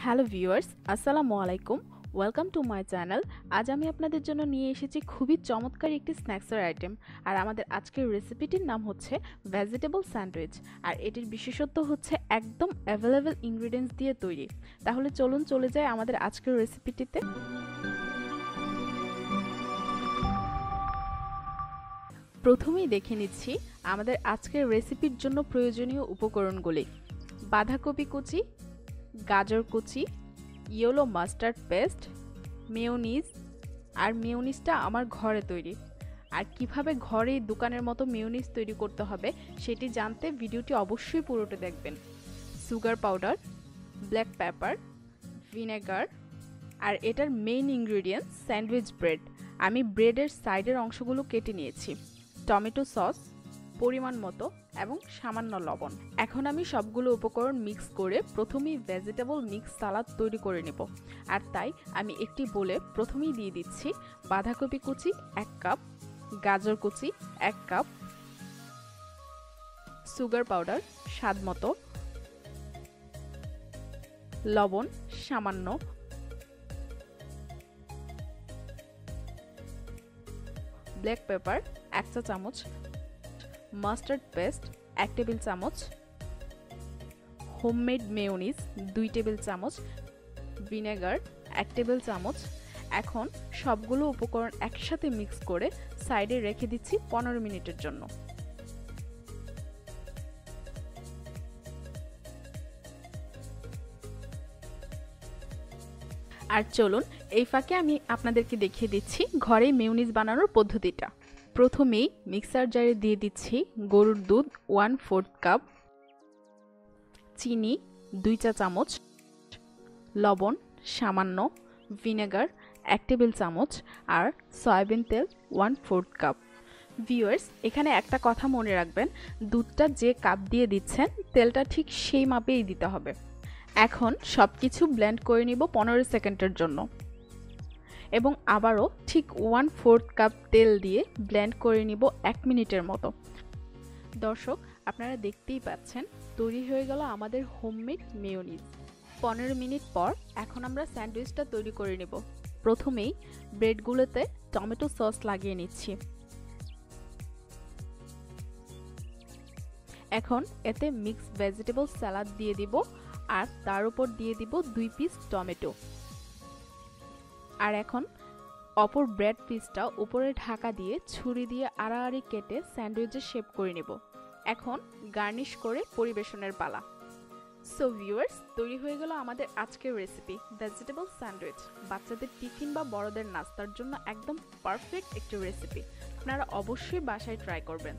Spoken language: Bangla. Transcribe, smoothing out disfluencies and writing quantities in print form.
হ্যালো ভিউয়ার্স, আসসালামু আলাইকুম। Welcome to my channel. আজ আমি আপনাদের জন্য নিয়ে এসেছি খুবই চমৎকার একটি স্ন্যাক্সের আইটেম। আর আমাদের আজকের রেসিপিটির নাম হচ্ছে ভেজিটেবল স্যান্ডউইচ। আর এটির বিশেষত্ব হচ্ছে একদম অ্যাভেলেবেল ইনগ্রিডিয়েন্টস দিয়ে তৈরি। তাহলে চলুন চলে যাই আমাদের আজকের রেসিপিটিতে। প্রথমেই দেখে নিচ্ছি আমাদের আজকের রেসিপির জন্য প্রয়োজনীয় উপকরণগুলি। বাঁধাকপি কুচি, গাজর কুচি, ইয়েলো মাস্টার্ড পেস্ট, মেয়োনিজ। আর মেয়োনিজটা আমার ঘরে তৈরি। আর কিভাবে ঘরে দোকানের মতো মেয়োনিজ তৈরি করতে হবে সেটি জানতে ভিডিওটি অবশ্যই পুরোটা দেখবেন। Sugar powder, black pepper, vinegar, আর এটার মেইন ইনগ্রিডিয়েন্টস স্যান্ডউইচ ব্রেড। আমি ব্রেডের সাইডের অংশগুলো কেটে নিয়েছি। টমেটো সস পরিমাণ মতো এবং সামান্য লবণ। এখন আমি সবগুলো উপকরণ মিক্স করে প্রথমেই ভেজিটেবল মিক্স সালাদ তৈরি করে নেব। আর তাই আমি একটি বোলে প্রথমেই দিয়ে দিচ্ছি বাঁধাকপি কুচি 1 কাপ, গাজর কুচি 1 কাপ, সুগার পাউডার স্বাদ মতো, লবণ সামান্য, ব্ল্যাক পেপার 1 চা চামচ, মাস্টার্ড পেস্ট 1 টেবিল চামচ, হোমমেড মেয়োনিজ 2 টেবিল চামচ, ভিনেগার 1 টেবিল চামচ। এখন সবগুলো উপকরণ একসাথে মিক্স করে সাইডে রেখে দিচ্ছি 15 মিনিটের জন্য। আর চলুন এই ফাঁকে আমি আপনাদেরকে দেখিয়ে দিচ্ছি ঘরে মেয়োনিজ বানানোর পদ্ধতিটা। প্রথমেই মিক্সার জারে দিয়ে দিচ্ছি গরুর দুধ 1/4 কাপ, চিনি 2 চা চামচ, লবণ সামান্য, ভিনেগার 1 টেবিল চামচ, আর সয়াবিন তেল 1/4 কাপ। ভিউয়ার্স, এখানে একটা কথা মনে রাখবেন, দুধটা যে কাপ দিয়ে দিচ্ছেন তেলটা ঠিক সেই মাপেই দিতে হবে। এখন সবকিছু ব্লেন্ড করে নিব 15 সেকেন্ডের জন্য এবং আবারও ঠিক 1/4 কাপ তেল দিয়ে ব্লেন্ড করে নিব 1 মিনিটের মতো। দর্শক, আপনারা দেখতেই পাচ্ছেন তৈরি হয়ে গেল আমাদের হোমমেড মেয়োনিজ। 15 মিনিট পর এখন আমরা স্যান্ডউইচটা তৈরি করে নেব। প্রথমেই ব্রেডগুলোতে টমেটো সস লাগিয়ে নিচ্ছি। এখন এতে মিক্স ভেজিটেবল সালাদ দিয়ে দিব আর তার উপর দিয়ে দিব 2 পিস টমেটো। আর এখন অপর ব্রেড পিসটা উপরে ঢাকা দিয়ে ছুরি দিয়ে আড়াআড়ি কেটে স্যান্ডউইচের শেপ করে নেব। এখন গার্নিশ করে পরিবেশনের পালা। সো ভিউয়ার্স, তৈরি হয়ে গেল আমাদের আজকের রেসিপি ভেজিটেবল স্যান্ডউইচ। বাচ্চাদের টিফিন বা বড়দের নাস্তার জন্য একদম পারফেক্ট একটি রেসিপি। আপনারা অবশ্যই বাসায় ট্রাই করবেন।